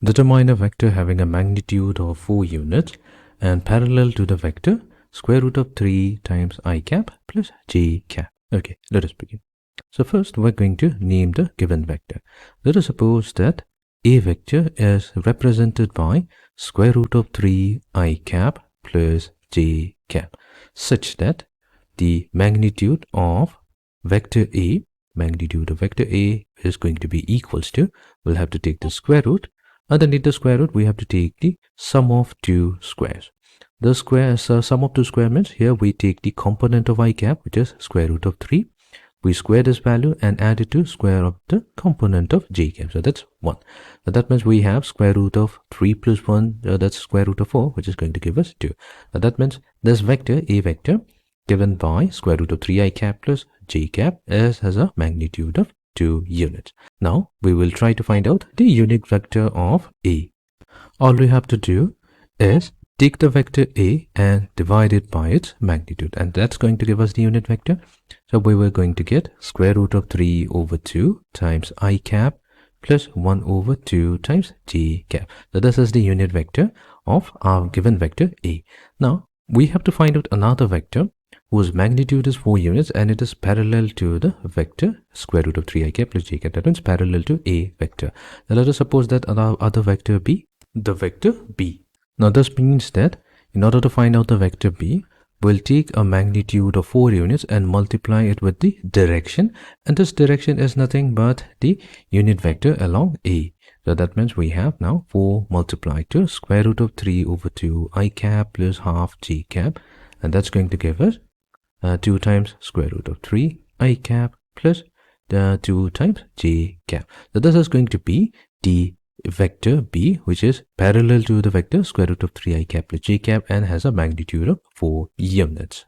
Determine a vector having a magnitude of 4 units and parallel to the vector square root of 3 times I cap plus j cap. Okay, let us begin. So first we're going to name the given vector. Let us suppose that a vector is represented by square root of 3 I cap plus j cap, such that the magnitude of vector A is going to be equals to, we'll have to take the square root. Underneath the square root, we have to take the sum of two squares. The sum of two square means here we take the component of I cap, which is square root of 3. We square this value and add it to square of the component of j cap. So that's 1. Now that means we have square root of 3 plus 1, that's square root of 4, which is going to give us 2. Now that means this vector, A vector, given by square root of 3 I cap plus j cap has a magnitude of 2 units. Now we will try to find out the unit vector of A. All we have to do is take the vector A and divide it by its magnitude, and that's going to give us the unit vector. So we were going to get square root of 3 over 2 times I cap plus 1 over 2 times j cap. So this is the unit vector of our given vector A. Now we have to find out another vector whose magnitude is 4 units and it is parallel to the vector square root of 3 I cap plus j cap. That means parallel to A vector. Now let us suppose that our other vector B, the vector B. Now this means that in order to find out the vector B, we'll take a magnitude of 4 units and multiply it with the direction, and this direction is nothing but the unit vector along A. So that means we have now 4 multiplied to square root of 3 over 2 I cap plus half j cap, and that's going to give us 2 times square root of 3 I cap plus 2 times j cap. So this is going to be the vector B, which is parallel to the vector square root of 3 I cap plus j cap and has a magnitude of 4 units.